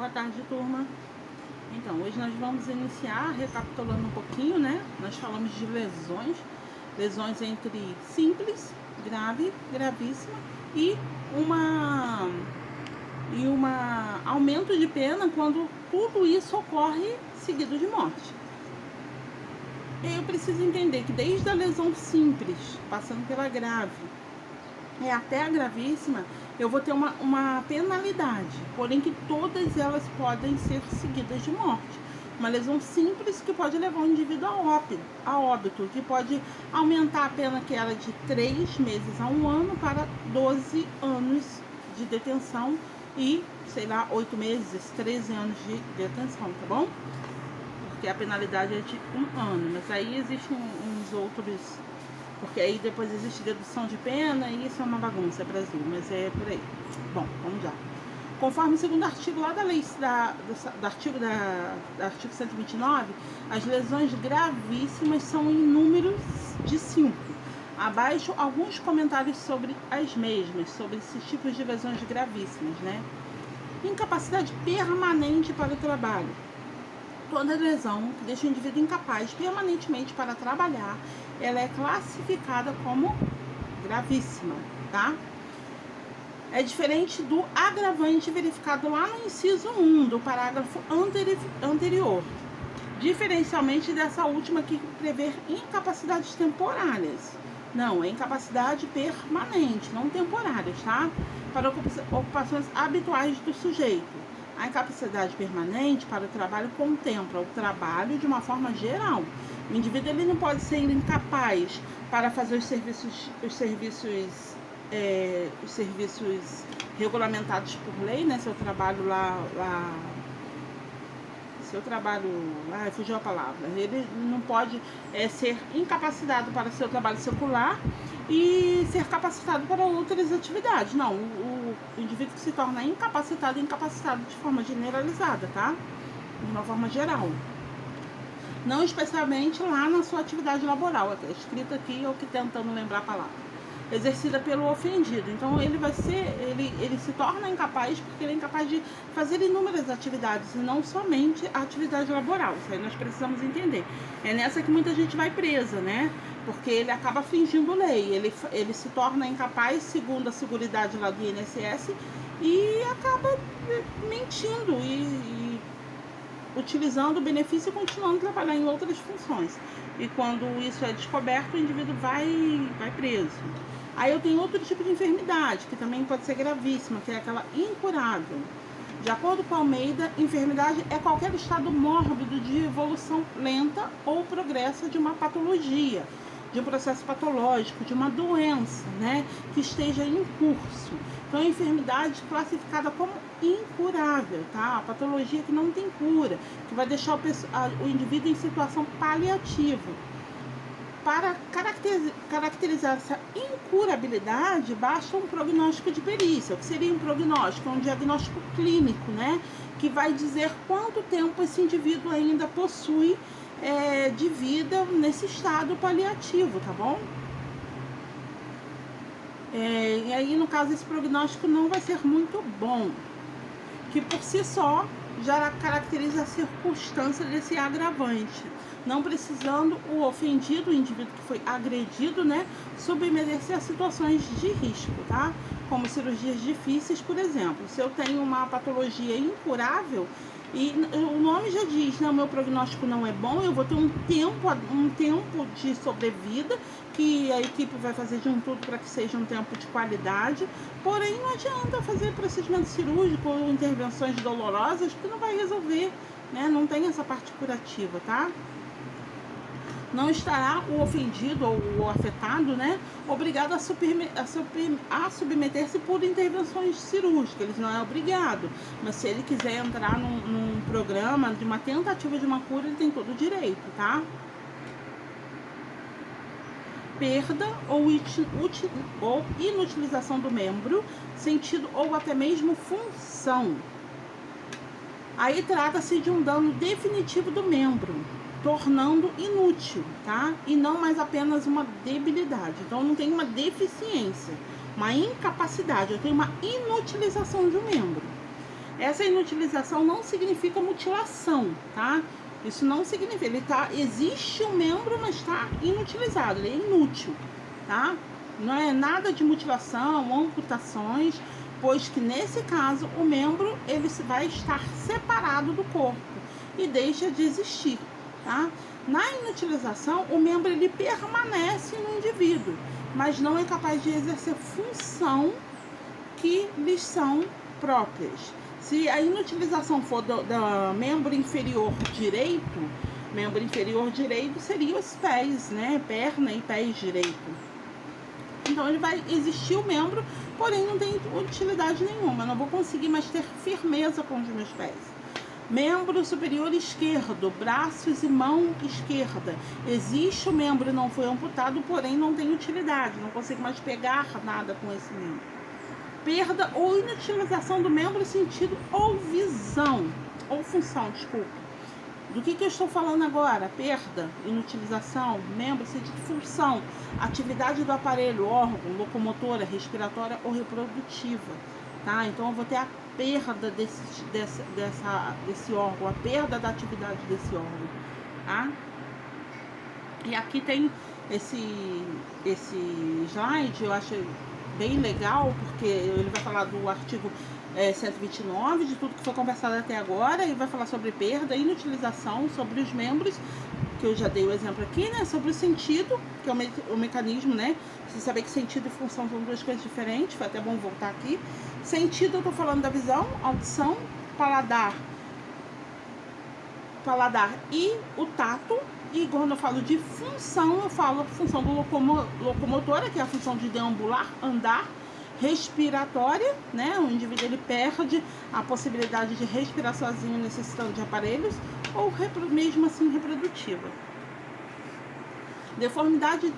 Boa tarde, turma. Então, hoje nós vamos iniciar recapitulando um pouquinho, né? Nós falamos de lesões entre simples, grave, gravíssima e uma aumento de pena quando tudo isso ocorre seguido de morte. Eu preciso entender que desde a lesão simples, passando pela grave, até a gravíssima, eu vou ter uma penalidade, porém que todas elas podem ser seguidas de morte. Uma lesão simples que pode levar o indivíduo a óbito, que pode aumentar a pena que era de 3 meses a 1 ano para 12 anos de detenção e, 8 meses, 13 anos de detenção, tá bom? Porque a penalidade é de 1 ano, mas aí existem uns outros... Porque aí depois existe dedução de pena e isso é uma bagunça, Brasil, mas é por aí. Bom, vamos lá. Conforme o segundo artigo lá da lei, do artigo 129, as lesões gravíssimas são em números de 5. Abaixo, alguns comentários sobre as mesmas, sobre esses tipos de lesões gravíssimas, né? Incapacidade permanente para o trabalho. Toda lesão que deixa o indivíduo incapaz permanentemente para trabalhar, ela é classificada como gravíssima, tá? É diferente do agravante verificado lá no inciso 1 do parágrafo anterior, diferencialmente dessa última que prevê incapacidades temporárias. Não, é incapacidade permanente, não temporárias, tá? Para ocupações habituais do sujeito. A incapacidade permanente para o trabalho contempla o trabalho de uma forma geral. O indivíduo ele não pode ser incapaz para fazer os serviços regulamentados por lei, né? Fugiu a palavra. Ele não pode ser incapacitado para seu trabalho secular e ser capacitado para outras atividades. Não, o indivíduo que se torna incapacitado de forma generalizada, tá? De uma forma geral. Não especialmente lá na sua atividade laboral, é escrito aqui, eu que tentando lembrar a palavra. Exercida pelo ofendido. Então ele se torna incapaz porque ele é incapaz de fazer inúmeras atividades e não somente a atividade laboral. Isso aí nós precisamos entender. É nessa que muita gente vai presa, né? Porque ele acaba fingindo lei. Ele se torna incapaz segundo a seguridade lá do INSS e acaba mentindo e utilizando o benefício e continuando a trabalhar em outras funções. E quando isso é descoberto, o indivíduo vai preso. Aí eu tenho outro tipo de enfermidade, que também pode ser gravíssima, que é aquela incurável. De acordo com Almeida, enfermidade é qualquer estado mórbido de evolução lenta ou progressa de uma patologia, de um processo patológico, de uma doença, né, que esteja em curso. Então, a enfermidade classificada como incurável, tá? A patologia que não tem cura, que vai deixar o indivíduo em situação paliativa. Para caracterizar essa incurabilidade, basta um prognóstico de perícia. O que seria um prognóstico? Um diagnóstico clínico, né? Que vai dizer quanto tempo esse indivíduo ainda possui de vida nesse estado paliativo, tá bom? E aí, no caso, esse prognóstico não vai ser muito bom, que por si só já caracteriza a circunstância desse agravante, não precisando o ofendido, o indivíduo que foi agredido, né, submeter-se a situações de risco, tá? Como cirurgias difíceis, por exemplo. Se eu tenho uma patologia incurável, e o nome já diz, né, o meu prognóstico não é bom, eu vou ter um tempo de sobrevida, que a equipe vai fazer de um tudo para que seja um tempo de qualidade, porém não adianta fazer procedimento cirúrgico ou intervenções dolorosas, porque não vai resolver, né, não tem essa parte curativa, tá? Não estará o ofendido ou o afetado, né, obrigado a submeter-se por intervenções cirúrgicas. Ele não é obrigado, mas se ele quiser entrar num programa de uma tentativa de uma cura, ele tem todo o direito, tá? Perda ou inutilização do membro, sentido ou até mesmo função. Aí trata-se de um dano definitivo do membro, tornando inútil, tá? E não mais apenas uma debilidade. Então, não tem uma deficiência, uma incapacidade, eu tenho uma inutilização de um membro. Essa inutilização não significa mutilação, tá? Isso não significa, existe um membro, mas está inutilizado, ele é inútil, tá? Não é nada de mutilação, amputações, pois que nesse caso o membro ele vai estar separado do corpo e deixa de existir, tá? Na inutilização, o membro ele permanece no indivíduo, mas não é capaz de exercer função que lhes são próprias. Se a inutilização for do membro inferior direito seria os pés, né? Perna e pés direito. Então ele vai existir o membro, porém não tem utilidade nenhuma. Eu não vou conseguir mais ter firmeza com os meus pés. Membro superior esquerdo, braços e mão esquerda. Existe o membro, não foi amputado, porém não tem utilidade. Não consigo mais pegar nada com esse membro. Perda ou inutilização do membro, sentido ou visão, ou função, desculpa. Do que eu estou falando agora? Perda, inutilização, membro, sentido, função, atividade do aparelho, órgão, locomotora, respiratória ou reprodutiva, tá? Então eu vou ter a perda desse órgão, a perda da atividade desse órgão, tá? E aqui tem esse slide, eu acho bem legal, porque ele vai falar do artigo 129, de tudo que foi conversado até agora, e vai falar sobre perda, inutilização, sobre os membros, que eu já dei o exemplo aqui, né? Sobre o sentido, que é o mecanismo, né? Você saber que sentido e função são duas coisas diferentes, foi até bom voltar aqui. Sentido, eu tô falando da visão, audição, paladar e o tato. E quando eu falo de função, eu falo a função do locomotora, que é a função de deambular, andar, respiratória, né? O indivíduo ele perde a possibilidade de respirar sozinho, necessitando de aparelhos, ou mesmo assim reprodutiva. Deformidade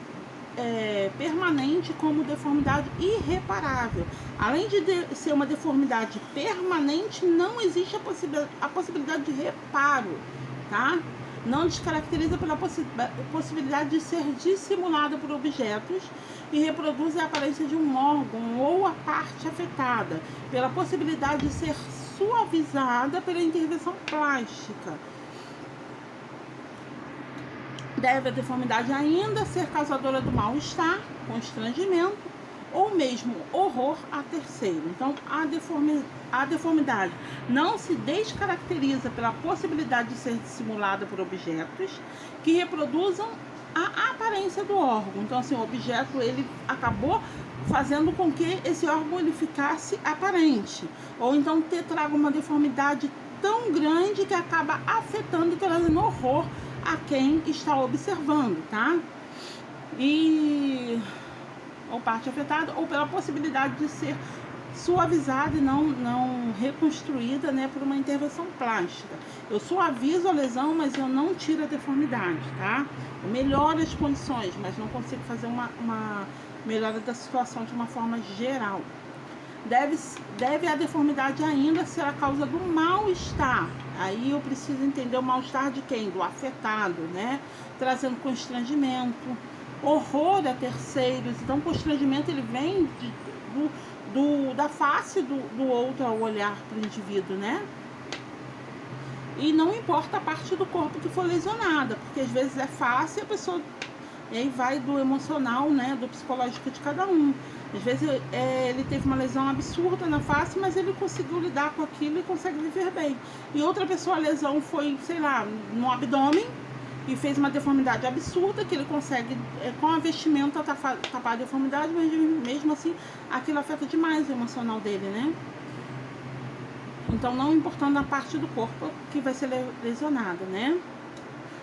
permanente como deformidade irreparável. Além de ser uma deformidade permanente, não existe a possibilidade de reparo, tá? Não descaracteriza pela possibilidade de ser dissimulada por objetos e reproduz a aparência de um órgão ou a parte afetada, pela possibilidade de ser suavizada pela intervenção plástica. Deve a deformidade ainda ser causadora do mal-estar, constrangimento ou mesmo horror a terceiro. Então, a deformidade não se descaracteriza pela possibilidade de ser dissimulada por objetos que reproduzam a aparência do órgão. Então, assim, o objeto ele acabou fazendo com que esse órgão ele ficasse aparente, ou então traga uma deformidade tão grande que acaba afetando e trazendo horror a quem está observando, tá? Ou parte afetada, ou pela possibilidade de ser suavizada e não reconstruída, né, por uma intervenção plástica. Eu suavizo a lesão, mas eu não tiro a deformidade, tá? Eu melhoro as condições, mas não consigo fazer uma melhora da situação de uma forma geral. Deve a deformidade ainda ser a causa do mal-estar. Aí eu preciso entender o mal-estar de quem? Do afetado, né? Trazendo constrangimento, horror a terceiros. Então, o constrangimento ele vem da face do outro ao olhar para o indivíduo, né? E não importa a parte do corpo que for lesionada, porque às vezes é face e a pessoa... E aí vai do emocional, né? Do psicológico de cada um. Às vezes ele teve uma lesão absurda na face, mas ele conseguiu lidar com aquilo e consegue viver bem. E outra pessoa, a lesão foi, sei lá, no abdômen e fez uma deformidade absurda, que ele consegue, com a vestimenta, tapar a deformidade, mas mesmo assim, aquilo afeta demais o emocional dele, né? Então, não importando a parte do corpo que vai ser lesionada, né?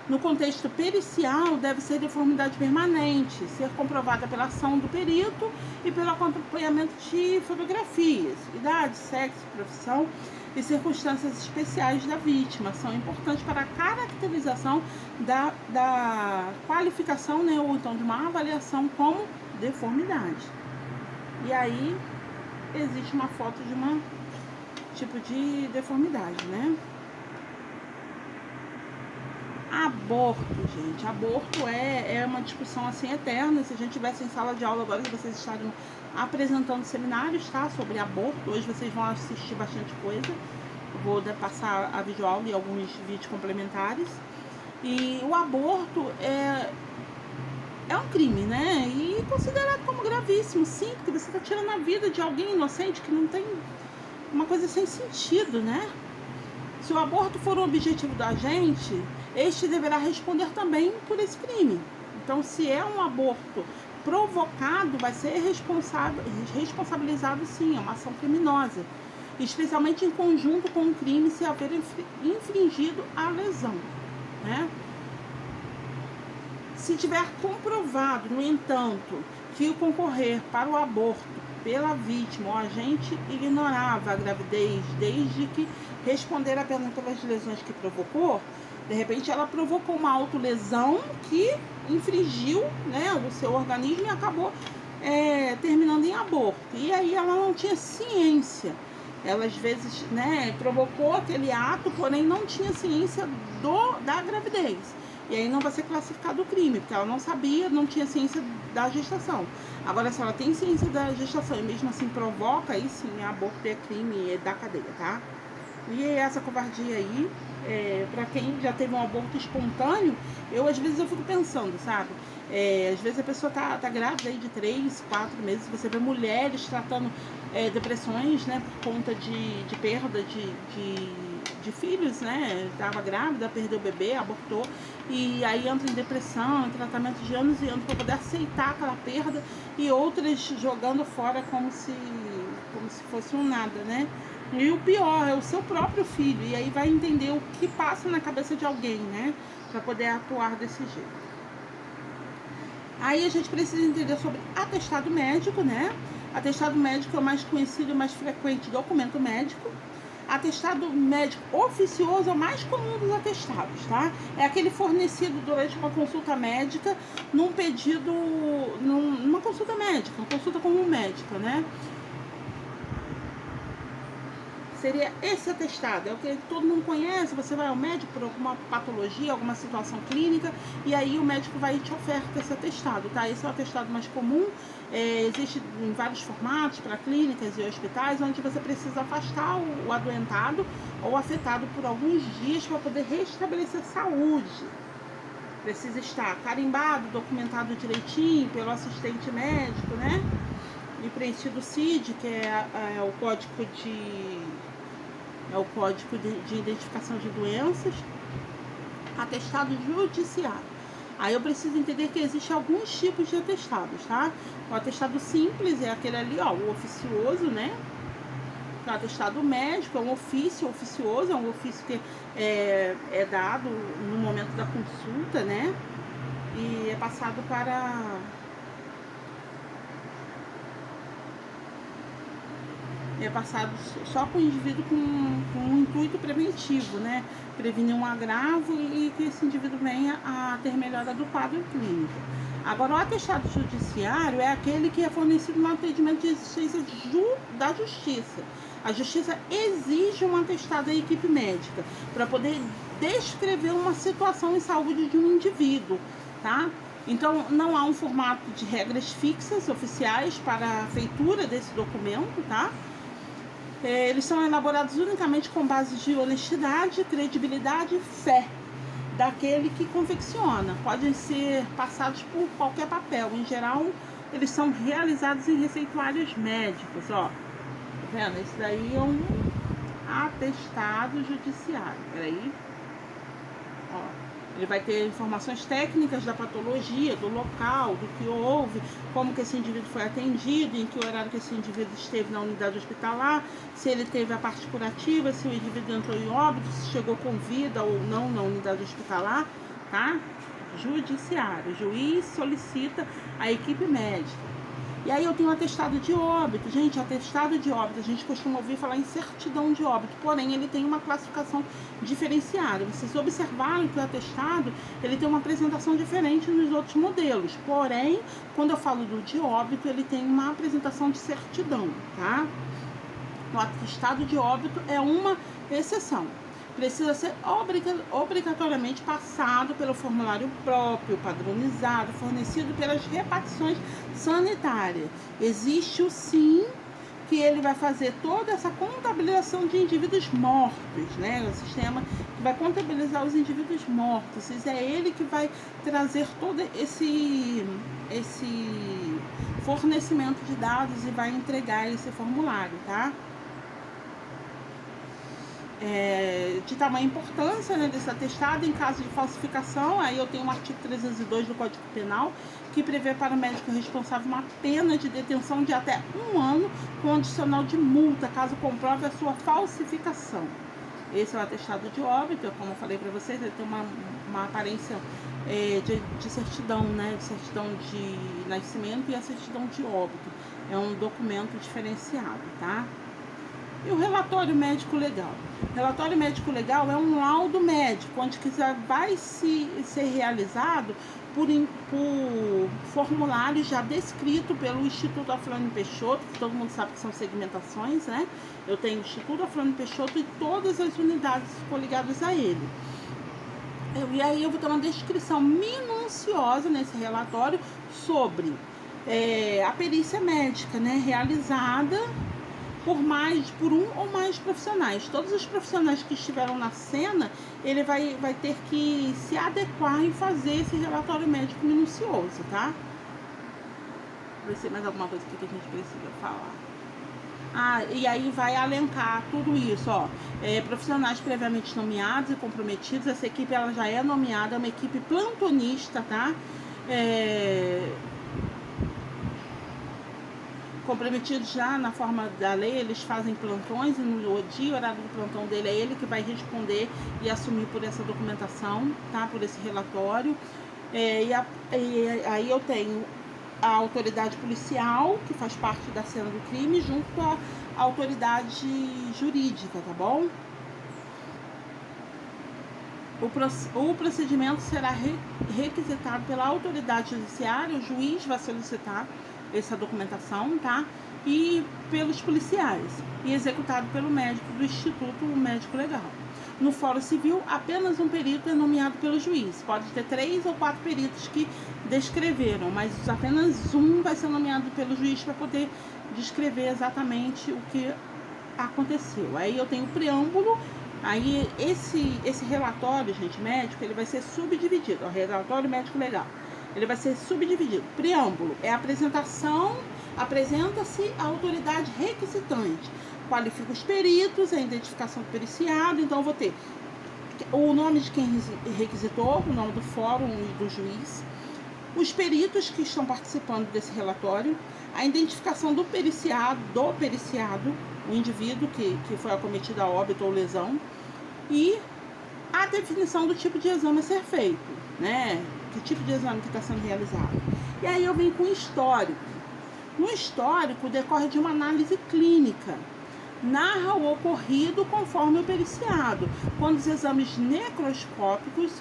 No contexto pericial, deve ser deformidade permanente, ser comprovada pela ação do perito e pelo acompanhamento de fotografias. Idade, sexo, profissão e circunstâncias especiais da vítima são importantes para a caracterização da qualificação, né, ou então de uma avaliação como deformidade. E aí, existe uma foto de um tipo de deformidade, né? Aborto, gente. Aborto é uma discussão assim eterna. Se a gente tivesse em sala de aula agora, que vocês estariam apresentando seminários, tá? Sobre aborto. Hoje vocês vão assistir bastante coisa. Eu vou passar a videoaula e alguns vídeos complementares. E o aborto é um crime, né? E considerado como gravíssimo, sim, porque você está tirando a vida de alguém inocente que não tem, uma coisa sem sentido, né? Se o aborto for o objetivo da gente, este deverá responder também por esse crime. Então, se é um aborto provocado, vai ser responsabilizado sim, é uma ação criminosa. Especialmente em conjunto com o crime se haver infringido a lesão, né? Se tiver comprovado, no entanto, que o concorrer para o aborto pela vítima, o agente ignorava a gravidez desde que responder apenas pelas lesões que provocou, de repente ela provocou uma autolesão que infringiu, né, o seu organismo e acabou terminando em aborto. E aí ela não tinha ciência. Ela às vezes, né, provocou aquele ato, porém não tinha ciência da gravidez. E aí não vai ser classificado o crime, porque ela não sabia, não tinha ciência da gestação. Agora, se ela tem ciência da gestação e mesmo assim provoca, aí sim, aborto é crime, é da cadeia, tá? E essa covardia aí, pra quem já teve um aborto espontâneo, às vezes eu fico pensando, sabe? Às vezes a pessoa tá grávida aí de 3, 4 meses, você vê mulheres tratando depressões, né, por conta de perda de filhos, né? Estava grávida, perdeu o bebê, abortou, e aí entra em depressão, em tratamento de anos e anos para poder aceitar aquela perda, e outras jogando fora como se fosse um nada, né? E o pior é o seu próprio filho, e aí vai entender o que passa na cabeça de alguém, né? Para poder atuar desse jeito. Aí a gente precisa entender sobre atestado médico, né? Atestado médico é o mais conhecido e mais frequente documento médico. Atestado médico oficioso é o mais comum dos atestados, tá? É aquele fornecido durante uma consulta médica, num pedido, numa consulta médica, uma consulta com um médico, né? Seria esse atestado, é o que todo mundo conhece. Você vai ao médico por alguma patologia, alguma situação clínica, e aí o médico vai e te oferta esse atestado, tá? Esse é o atestado mais comum, existe em vários formatos para clínicas e hospitais, onde você precisa afastar o adoentado ou afetado por alguns dias para poder restabelecer saúde. Precisa estar carimbado, documentado direitinho pelo assistente médico, né? E preenchido o CID, que é o código de identificação de doenças. Atestado judiciário. Aí eu preciso entender que existem alguns tipos de atestados, tá? O atestado simples é aquele ali, ó, o oficioso, né? O atestado médico é um ofício oficioso, é um ofício que é dado no momento da consulta, né? E é passado só com o indivíduo com um intuito preventivo, né? Prevenir um agravo e que esse indivíduo venha a ter melhora do quadro clínico. Agora, o atestado judiciário é aquele que é fornecido no atendimento de existência da justiça. A justiça exige um atestado da equipe médica para poder descrever uma situação em saúde de um indivíduo, tá? Então, não há um formato de regras fixas oficiais para a feitura desse documento, tá? Eles são elaborados unicamente com base de honestidade, credibilidade e fé daquele que confecciona. Podem ser passados por qualquer papel. Em geral, eles são realizados em receituários médicos. Ó, tá vendo? Esse daí é um atestado judiciário. Peraí. Ó. Ele vai ter informações técnicas da patologia, do local, do que houve, como que esse indivíduo foi atendido, em que horário que esse indivíduo esteve na unidade hospitalar, se ele teve a parte curativa, se o indivíduo entrou em óbito, se chegou com vida ou não na unidade hospitalar, tá? Judiciário. O juiz solicita a equipe médica. E aí eu tenho atestado de óbito. Gente, atestado de óbito, a gente costuma ouvir falar em certidão de óbito, porém ele tem uma classificação diferenciada. Vocês observaram que o atestado, ele tem uma apresentação diferente nos outros modelos, porém, quando eu falo do de óbito, ele tem uma apresentação de certidão, tá? O atestado de óbito é uma exceção. Precisa ser obrigatoriamente passado pelo formulário próprio, padronizado, fornecido pelas repartições sanitárias. Existe sim que ele vai fazer toda essa contabilização de indivíduos mortos, né? O sistema que vai contabilizar os indivíduos mortos. Isso é ele que vai trazer todo esse fornecimento de dados e vai entregar esse formulário, tá? De tamanha importância, né, desse atestado em caso de falsificação. Aí eu tenho o artigo 302 do Código Penal, que prevê para o médico responsável uma pena de detenção de até 1 ano com adicional de multa, caso comprove a sua falsificação. Esse é o atestado de óbito, como eu falei para vocês, ele tem uma aparência de certidão, né, de certidão de nascimento e a certidão de óbito. É um documento diferenciado, tá? E o relatório médico legal? O relatório médico legal é um laudo médico, onde vai ser realizado por formulários já descrito pelo Instituto Afrânio Peixoto, que todo mundo sabe que são segmentações, né? Eu tenho o Instituto Afrânio Peixoto e todas as unidades coligadas a ele. E aí eu vou ter uma descrição minuciosa nesse relatório sobre a perícia médica, né, realizada por um ou mais profissionais. Todos os profissionais que estiveram na cena, ele vai ter que se adequar em fazer esse relatório médico minucioso, tá? Vai ser mais alguma coisa que a gente precisa falar. E aí vai alencar tudo isso, ó. Profissionais previamente nomeados e comprometidos. Essa equipe ela já é nomeada, é uma equipe plantonista, tá? Comprometidos já na forma da lei, eles fazem plantões e no dia, o horário do plantão dele é ele que vai responder e assumir por essa documentação, tá? Por esse relatório. Aí eu tenho a autoridade policial, que faz parte da cena do crime, junto com a autoridade jurídica, tá bom? O procedimento será requisitado pela autoridade judiciária, o juiz vai solicitar essa documentação, tá? E pelos policiais, e executado pelo médico do Instituto Médico Legal. No Fórum Civil, apenas um perito é nomeado pelo juiz. Pode ter 3 ou 4 peritos que descreveram, mas apenas um vai ser nomeado pelo juiz para poder descrever exatamente o que aconteceu. Aí eu tenho o preâmbulo. Aí esse relatório, gente, médico, ele vai ser subdividido. O relatório médico legal, ele vai ser subdividido. Preâmbulo é a apresentação, apresenta-se a autoridade requisitante, qualifica os peritos, a identificação do periciado. Então eu vou ter o nome de quem requisitou, o nome do fórum e do juiz, os peritos que estão participando desse relatório, a identificação do periciado, o indivíduo que foi acometido a óbito ou lesão, e a definição do tipo de exame a ser feito, né? Que tipo de exame que está sendo realizado. E aí eu venho com o histórico. No histórico, decorre de uma análise clínica. Narra o ocorrido conforme o periciado. Quando os exames necroscópicos,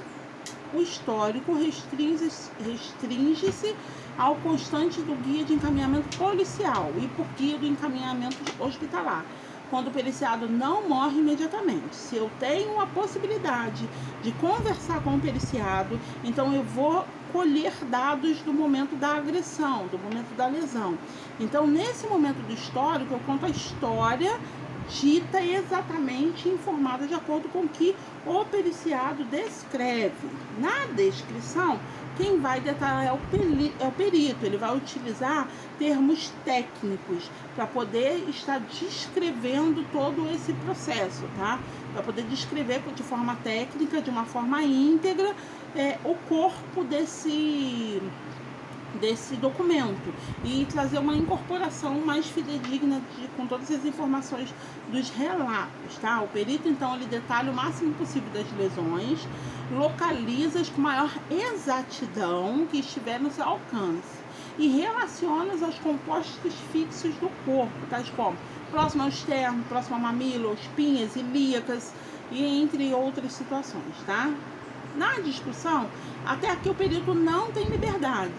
o histórico restringe-se ao constante do guia de encaminhamento policial e por guia do encaminhamento hospitalar, quando o periciado não morre imediatamente. Se eu tenho a possibilidade de conversar com o periciado, então eu vou colher dados do momento da agressão, do momento da lesão. Então, nesse momento do histórico, eu conto a história dita exatamente, informada de acordo com o que o periciado descreve. Na descrição, quem vai detalhar é o perito. Ele vai utilizar termos técnicos para poder estar descrevendo todo esse processo, tá? Para poder descrever de forma técnica, de uma forma íntegra, o corpo desse documento e trazer uma incorporação mais fidedigna com todas as informações dos relatos, tá? O perito, então, ele detalha o máximo possível das lesões, localiza-as com maior exatidão que estiver no seu alcance e relaciona-as aos compostos fixos do corpo, tais como próximo ao externo, próximo ao mamilo, espinhas ilíacas e entre outras situações, tá? Na discussão, até aqui o perito não tem liberdade.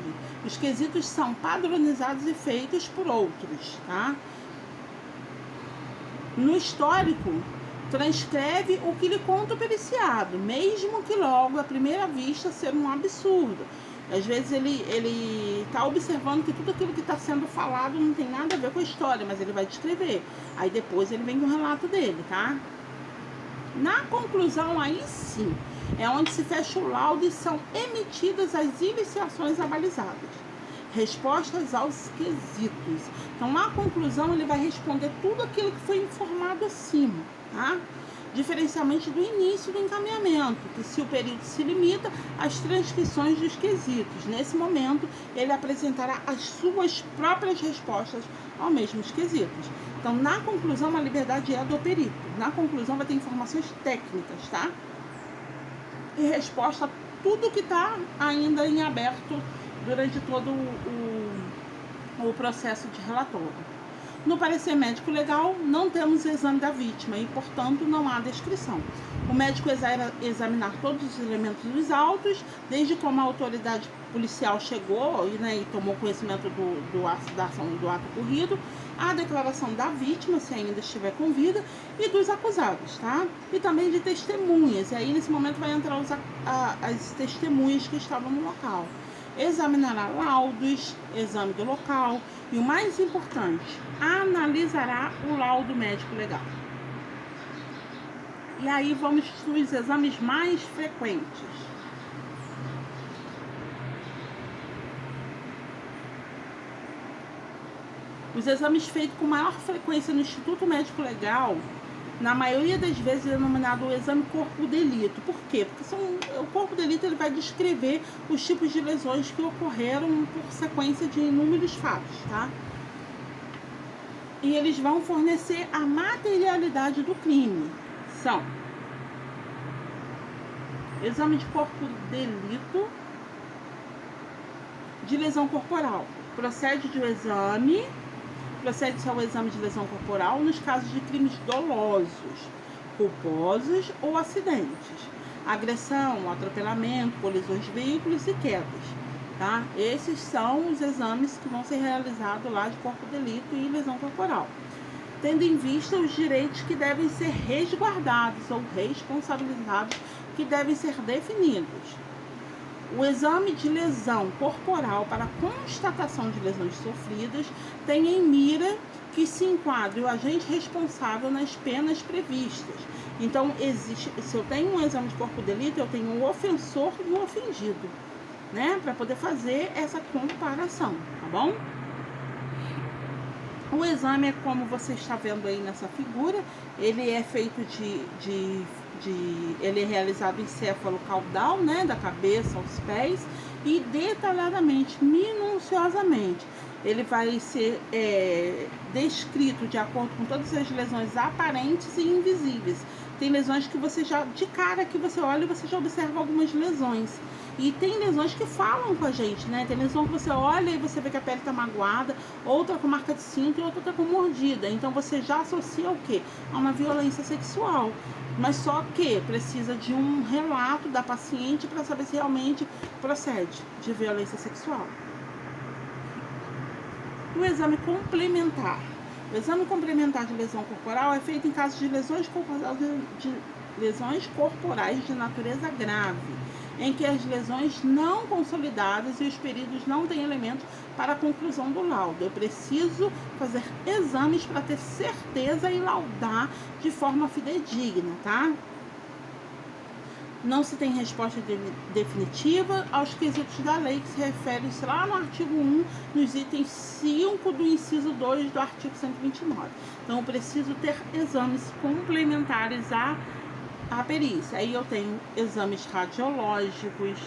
Os quesitos são padronizados e feitos por outros, tá? No histórico, transcreve o que lhe conta o periciado, mesmo que logo à primeira vista seja um absurdo. Às vezes ele tá observando que tudo aquilo que está sendo falado não tem nada a ver com a história, mas ele vai descrever. Aí depois ele vem com o relato dele, tá? Na conclusão, aí sim, é onde se fecha o laudo e são emitidas as iniciações abalizadas. Respostas aos quesitos. Então, na conclusão, ele vai responder tudo aquilo que foi informado acima, tá? Diferencialmente do início do encaminhamento, que se o período se limita às transcrições dos quesitos. Nesse momento, ele apresentará as suas próprias respostas aos mesmos quesitos. Então, na conclusão, a liberdade é do perito. Na conclusão, vai ter informações técnicas, tá? E resposta a tudo que está ainda em aberto durante todo o processo de relatório. No parecer médico legal, não temos o exame da vítima e, portanto, não há descrição. O médico examinar todos os elementos dos autos, desde como a autoridade policial chegou e tomou conhecimento da ação do ato ocorrido, a declaração da vítima, se ainda estiver com vida, e dos acusados, tá? E também de testemunhas. E aí, nesse momento, vai entrar as testemunhas que estavam no local. Examinará laudos, exame do local e, o mais importante, analisará o laudo médico legal. E aí vamos nos exames mais frequentes. Os exames feitos com maior frequência no Instituto Médico Legal, na maioria das vezes é denominado o exame corpo de delito. Por quê? Porque o corpo de delito ele vai descrever os tipos de lesões que ocorreram por sequência de inúmeros fatos, tá? E eles vão fornecer a materialidade do crime. São exame de corpo de delito, de lesão corporal. Procede-se ao exame de lesão corporal nos casos de crimes dolosos, culposos ou acidentes, agressão, atropelamento, colisões de veículos e quedas, tá? Esses são os exames que vão ser realizados lá de corpo de delito e lesão corporal, tendo em vista os direitos que devem ser resguardados ou responsabilizados que devem ser definidos. O exame de lesão corporal para constatação de lesões sofridas tem em mira que se enquadre o agente responsável nas penas previstas. Então, se eu tenho um exame de corpo de delito, eu tenho o ofensor e o ofendido, né? Para poder fazer essa comparação, tá bom? O exame é como você está vendo aí nessa figura, ele é feito ele é realizado encéfalo-caudal, né, da cabeça aos pés, e detalhadamente, minuciosamente. Ele vai ser descrito de acordo com todas as lesões aparentes e invisíveis. Tem lesões que você já, de cara que você olha, você já observa algumas lesões. E tem lesões que falam com a gente, né? Tem lesão que você olha e você vê que a pele está magoada, outra com marca de cinto e outra tá com mordida. Então você já associa o quê? A uma violência sexual. Mas só que precisa de um relato da paciente para saber se realmente procede de violência sexual. O exame complementar. O exame complementar de lesão corporal é feito em casos de lesões corporais de natureza grave, em que as lesões não consolidadas e os peritos não têm elementos para a conclusão do laudo. Eu preciso fazer exames para ter certeza e laudar de forma fidedigna, tá? Não se tem resposta definitiva aos quesitos da lei, que se refere lá no artigo 1, nos itens 5 do inciso 2 do artigo 129. Então, eu preciso ter exames complementares à perícia. Aí eu tenho exames radiológicos,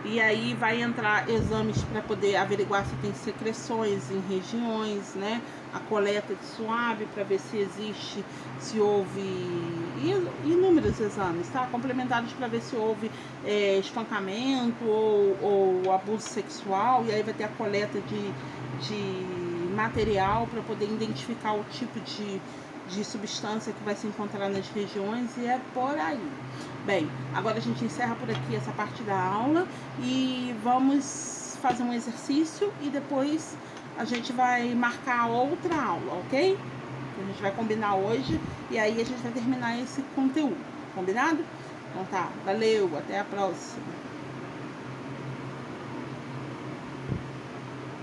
e aí vai entrar exames para poder averiguar se tem secreções em regiões, né? A coleta de suave para ver se existe, se houve inúmeros exames, tá? Complementares para ver se houve espancamento ou abuso sexual, e aí vai ter a coleta de material para poder identificar o tipo de substância que vai se encontrar nas regiões, e é por aí. Bem, agora a gente encerra por aqui essa parte da aula e vamos fazer um exercício e depois a gente vai marcar outra aula, ok? A gente vai combinar hoje e aí a gente vai terminar esse conteúdo, combinado? Então tá, valeu, até a próxima.